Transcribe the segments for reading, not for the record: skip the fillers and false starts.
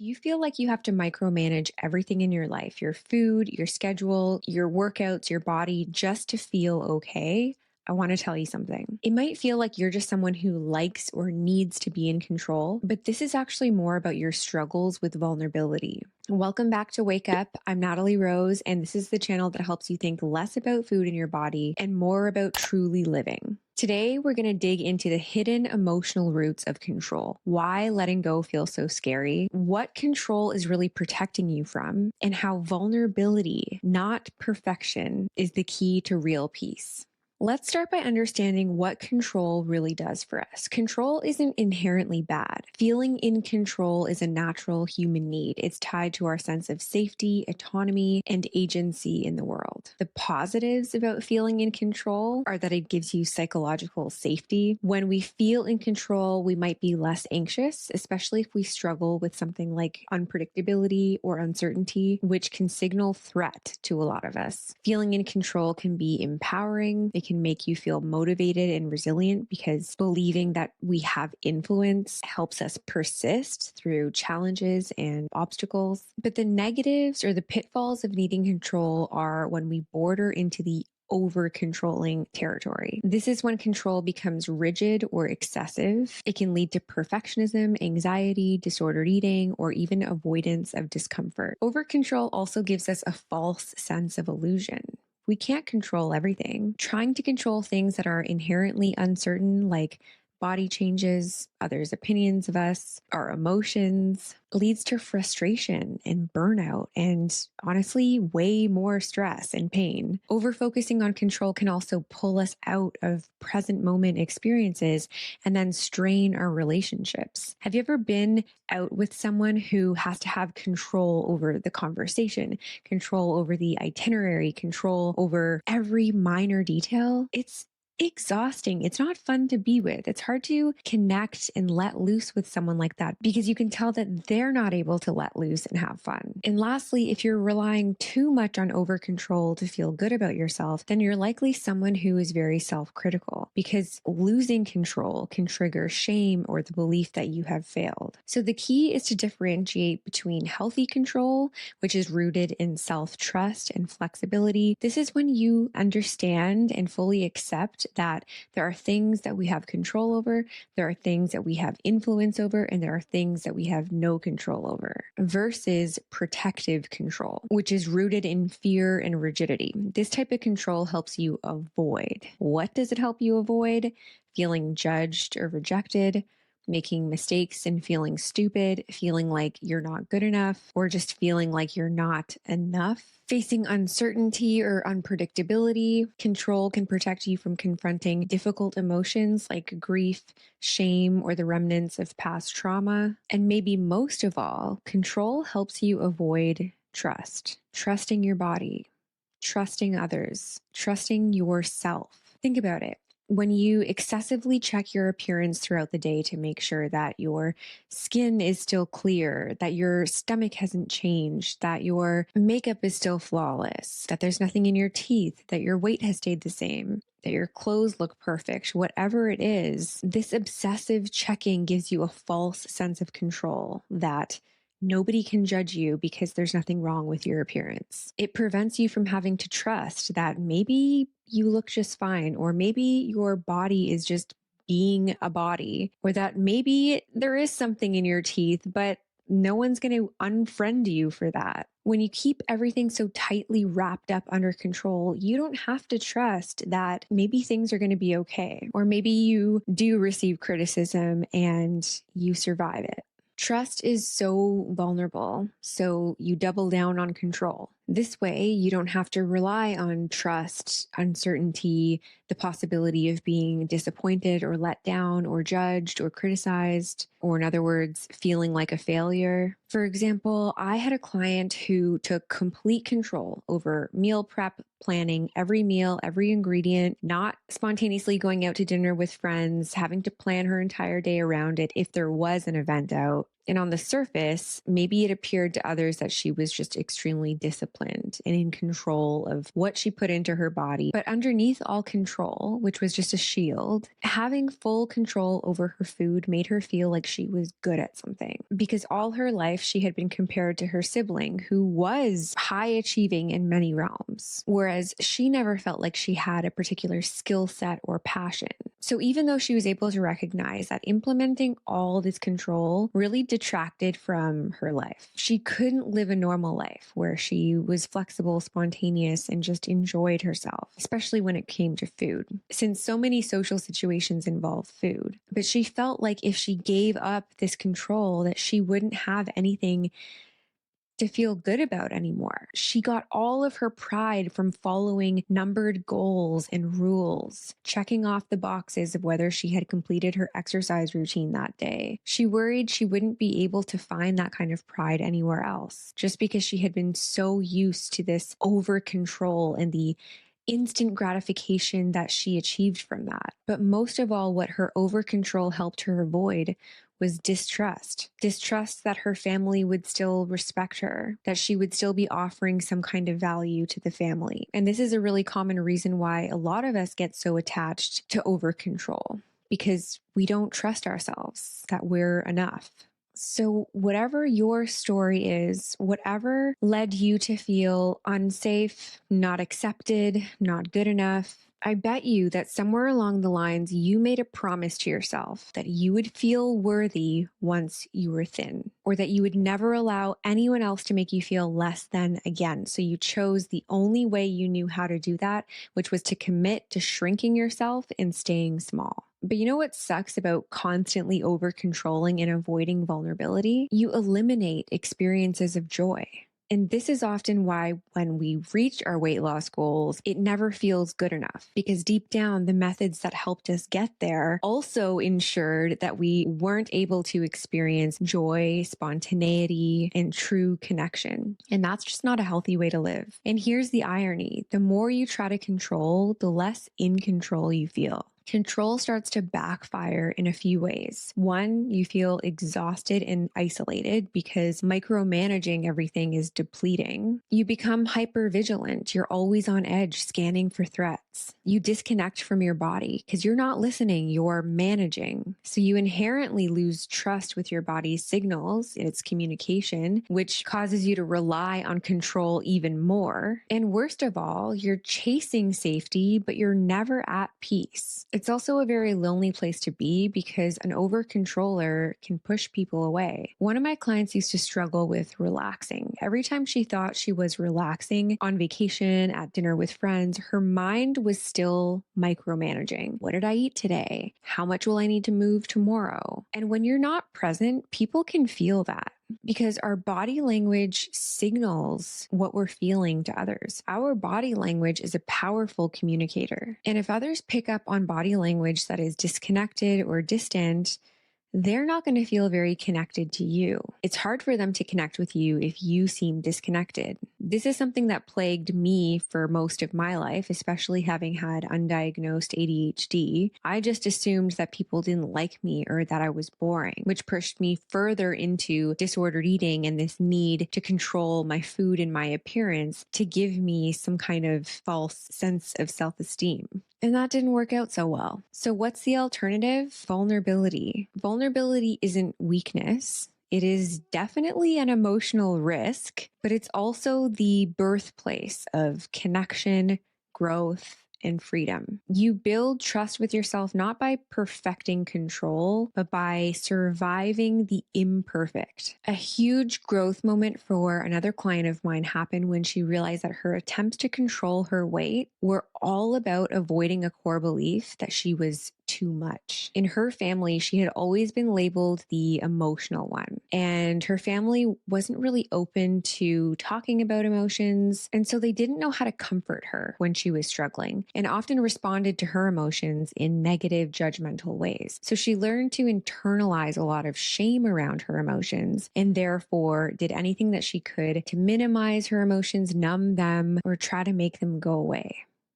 you feel like you have to micromanage everything in your life, your food, your schedule, your workouts, your body, just to feel okay, I want to tell you something. It might feel like you're just someone who likes or needs to be in control, but this is actually more about your struggles with vulnerability. Welcome back to Wake Up. I'm Natalie Rose, and this is the channel that helps you think less about food in your body and more about truly living. Today, we're going to dig into the hidden emotional roots of control, why letting go feels so scary, what control is really protecting you from, and how vulnerability, not perfection, is the key to real peace. Let's start by understanding what control really does for us. Control isn't inherently bad. Feeling in control is a natural human need. It's tied to our sense of safety, autonomy, and agency in the world. The positives about feeling in control are that it gives you psychological safety. When we feel in control, we might be less anxious, especially if we struggle with something like unpredictability or uncertainty, which can signal threat to a lot of us. Feeling in control can be empowering. It can make you feel motivated and resilient because believing that we have influence helps us persist through challenges and obstacles. But the negatives or the pitfalls of needing control are when we border into the over-controlling territory. This is when control becomes rigid or excessive. It can lead to perfectionism, anxiety, disordered eating, or even avoidance of discomfort. Over-control also gives us a false sense of illusion. We can't control everything. Trying to control things that are inherently uncertain, like body changes, others' opinions of us, our emotions, leads to frustration and burnout and honestly, way more stress and pain. Over-focusing on control can also pull us out of present moment experiences and then strain our relationships. Have you ever been out with someone who has to have control over the conversation, control over the itinerary, control over every minor detail? It's exhausting. It's not fun to be with. It's hard to connect and let loose with someone like that because you can tell that they're not able to let loose and have fun. And lastly, if you're relying too much on over control to feel good about yourself, then you're likely someone who is very self-critical because losing control can trigger shame or the belief that you have failed. So the key is to differentiate between healthy control, which is rooted in self-trust and flexibility. This is when you understand and fully accept that there are things that we have control over, there are things that we have influence over, and there are things that we have no control over, versus protective control, which is rooted in fear and rigidity. This type of control helps you avoid. What does it help you avoid? Feeling judged or rejected, making mistakes and feeling stupid, feeling like you're not good enough, or just feeling like you're not enough. Facing uncertainty or unpredictability. Control can protect you from confronting difficult emotions like grief, shame, or the remnants of past trauma. And maybe most of all, control helps you avoid trust. Trusting your body, trusting others, trusting yourself. Think about it. When you excessively check your appearance throughout the day to make sure that your skin is still clear, that your stomach hasn't changed, that your makeup is still flawless, that there's nothing in your teeth, that your weight has stayed the same, that your clothes look perfect, whatever it is, this obsessive checking gives you a false sense of control that nobody can judge you because there's nothing wrong with your appearance. It prevents you from having to trust that maybe you look just fine, or maybe your body is just being a body, or that maybe there is something in your teeth, but no one's going to unfriend you for that. When you keep everything so tightly wrapped up under control, you don't have to trust that maybe things are going to be okay, or maybe you do receive criticism and you survive it. Trust is so vulnerable, so you double down on control. This way, you don't have to rely on trust, uncertainty, the possibility of being disappointed or let down or judged or criticized, or in other words, feeling like a failure. For example, I had a client who took complete control over meal prep, planning every meal, every ingredient, not spontaneously going out to dinner with friends, having to plan her entire day around it if there was an event out. And on the surface, maybe it appeared to others that she was just extremely disciplined and in control of what she put into her body. But underneath all control, which was just a shield, having full control over her food made her feel like she was good at something. Because all her life, she had been compared to her sibling, who was high achieving in many realms, whereas she never felt like she had a particular skill set or passion. So even though she was able to recognize that implementing all this control really detracted from her life, she couldn't live a normal life where she was flexible, spontaneous, and just enjoyed herself, especially when it came to food, since so many social situations involve food. But she felt like if she gave up this control, that she wouldn't have anything to feel good about anymore. She got all of her pride from following numbered goals and rules, checking off the boxes of whether she had completed her exercise routine that day. She worried she wouldn't be able to find that kind of pride anywhere else, just because she had been so used to this over control and the instant gratification that she achieved from that. But most of all, what her over control helped her avoid was distrust. Distrust that her family would still respect her, that she would still be offering some kind of value to the family. And this is a really common reason why a lot of us get so attached to over control, because we don't trust ourselves that we're enough. So, whatever your story is, whatever led you to feel unsafe, not accepted, not good enough, I bet you that somewhere along the lines, you made a promise to yourself that you would feel worthy once you were thin, or that you would never allow anyone else to make you feel less than again. So you chose the only way you knew how to do that, which was to commit to shrinking yourself and staying small. But you know what sucks about constantly over controlling and avoiding vulnerability? You eliminate experiences of joy. And this is often why when we reach our weight loss goals, it never feels good enough, because deep down, the methods that helped us get there also ensured that we weren't able to experience joy, spontaneity, and true connection. And that's just not a healthy way to live. And here's the irony. The more you try to control, the less in control you feel. Control starts to backfire in a few ways. One, you feel exhausted and isolated because micromanaging everything is depleting. You become hypervigilant. You're always on edge, scanning for threats. You disconnect from your body because you're not listening, you're managing. So you inherently lose trust with your body's signals, its communication, which causes you to rely on control even more. And worst of all, you're chasing safety, but you're never at peace. It's also a very lonely place to be because an over controller can push people away. One of my clients used to struggle with relaxing. Every time she thought she was relaxing on vacation, at dinner with friends, her mind was still micromanaging. What did I eat today? How much will I need to move tomorrow? And when you're not present, people can feel that, because our body language signals what we're feeling to others. Our body language is a powerful communicator. And if others pick up on body language that is disconnected or distant, they're not going to feel very connected to you. It's hard for them to connect with you if you seem disconnected. This is something that plagued me for most of my life, especially having had undiagnosed ADHD. I just assumed that people didn't like me or that I was boring, which pushed me further into disordered eating and this need to control my food and my appearance to give me some kind of false sense of self-esteem. And that didn't work out so well. So what's the alternative? Vulnerability. Vulnerability isn't weakness. It is definitely an emotional risk, but it's also the birthplace of connection, growth, and freedom. You build trust with yourself not by perfecting control, but by surviving the imperfect. A huge growth moment for another client of mine happened when she realized that her attempts to control her weight were all about avoiding a core belief that she was too much. In her family, she had always been labeled the emotional one, and her family wasn't really open to talking about emotions, and so they didn't know how to comfort her when she was struggling, and often responded to her emotions in negative, judgmental ways. So she learned to internalize a lot of shame around her emotions, and therefore did anything that she could to minimize her emotions, numb them, or try to make them go away.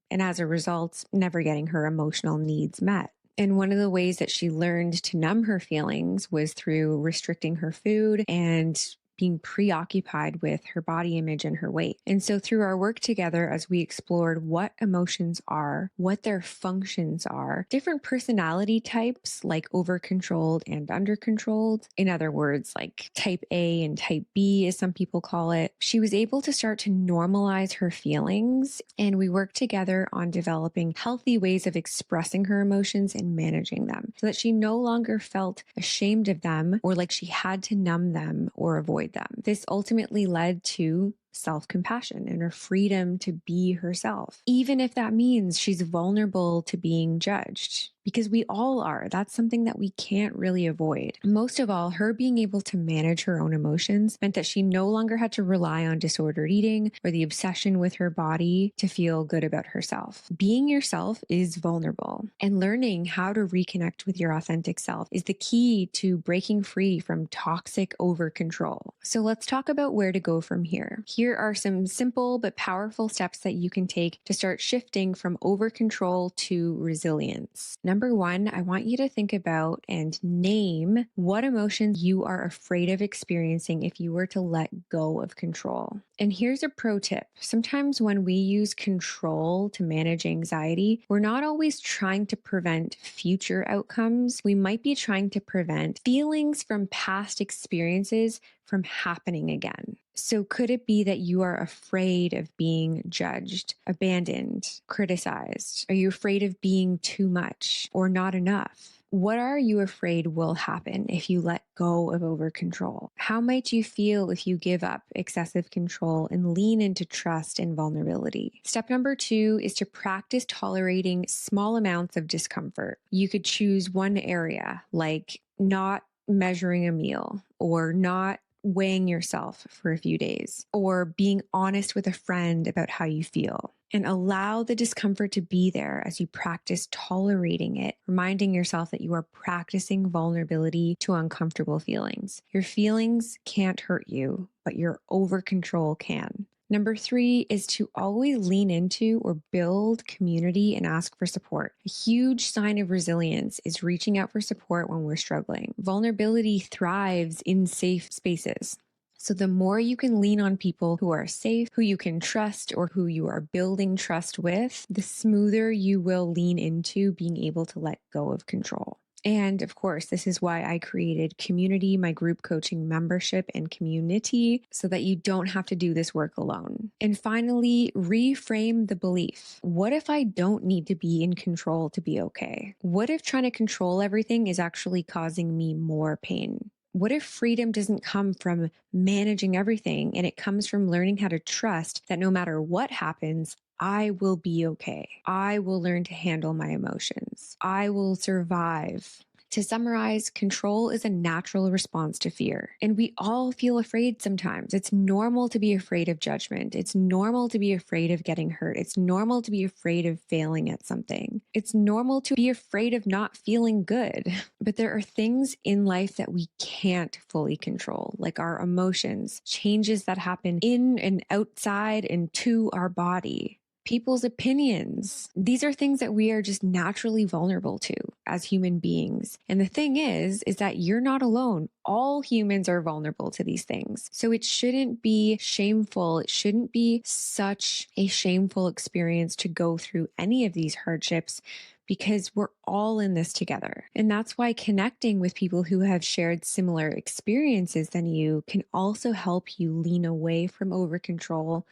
And as a result, never getting her emotional needs met. And one of the ways that she learned to numb her feelings was through restricting her food and being preoccupied with her body image and her weight. And so through our work together, as we explored what emotions are, what their functions are, different personality types like over-controlled and under-controlled, in other words, like type A and type B, as some people call it, she was able to start to normalize her feelings. And we worked together on developing healthy ways of expressing her emotions and managing them so that she no longer felt ashamed of them or like she had to numb them or avoid them. This ultimately led to self-compassion and her freedom to be herself, even if that means she's vulnerable to being judged, because we all are. That's something that we can't really avoid. Most of all, her being able to manage her own emotions meant that she no longer had to rely on disordered eating or the obsession with her body to feel good about herself. Being yourself is vulnerable, and learning how to reconnect with your authentic self is the key to breaking free from toxic over control. So let's talk about where to go from here. Here are some simple but powerful steps that you can take to start shifting from over control to resilience. Number one, I want you to think about and name what emotions you are afraid of experiencing if you were to let go of control. And here's a pro tip. Sometimes when we use control to manage anxiety, we're not always trying to prevent future outcomes. We might be trying to prevent feelings from past experiences from happening again. So could it be that you are afraid of being judged, abandoned, criticized? Are you afraid of being too much or not enough? What are you afraid will happen if you let go of over control? How might you feel if you give up excessive control and lean into trust and vulnerability? Step number 2 is to practice tolerating small amounts of discomfort. You could choose one area, like not measuring a meal or not weighing yourself for a few days, or being honest with a friend about how you feel. And allow the discomfort to be there as you practice tolerating it, reminding yourself that you are practicing vulnerability to uncomfortable feelings. Your feelings can't hurt you, but your over control can. Number 3 is to always lean into or build community and ask for support. A huge sign of resilience is reaching out for support when we're struggling. Vulnerability thrives in safe spaces. So the more you can lean on people who are safe, who you can trust, or who you are building trust with, the smoother you will lean into being able to let go of control. And of course, this is why I created CommunEAty, my group coaching membership, and CommunEAty, so that you don't have to do this work alone. And finally, reframe the belief. What if I don't need to be in control to be okay? What if trying to control everything is actually causing me more pain? What if freedom doesn't come from managing everything and it comes from learning how to trust that no matter what happens, I will be okay. I will learn to handle my emotions. I will survive. To summarize, control is a natural response to fear. And we all feel afraid sometimes. It's normal to be afraid of judgment. It's normal to be afraid of getting hurt. It's normal to be afraid of failing at something. It's normal to be afraid of not feeling good. But there are things in life that we can't fully control, like our emotions, changes that happen in and outside and to our body. People's opinions. These are things that we are just naturally vulnerable to as human beings. And the thing is that you're not alone. All humans are vulnerable to these things. So it shouldn't be shameful. It shouldn't be such a shameful experience to go through any of these hardships, because we're all in this together. And that's why connecting with people who have shared similar experiences than you can also help you lean away from over control,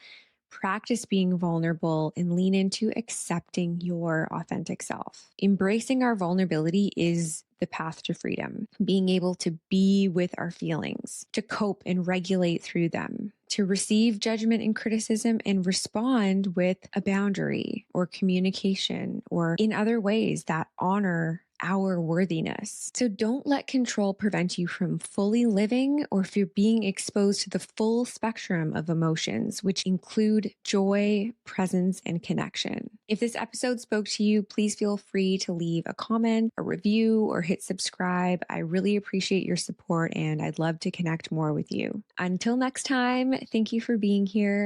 practice being vulnerable, and lean into accepting your authentic self. Embracing our vulnerability is the path to freedom. Being able to be with our feelings, to cope and regulate through them, to receive judgment and criticism and respond with a boundary or communication or in other ways that honor our worthiness. So don't let control prevent you from fully living or for being exposed to the full spectrum of emotions, which include joy, presence, and connection. If this episode spoke to you, please feel free to leave a comment, a review, or hit subscribe. I really appreciate your support and I'd love to connect more with you. Until next time, thank you for being here.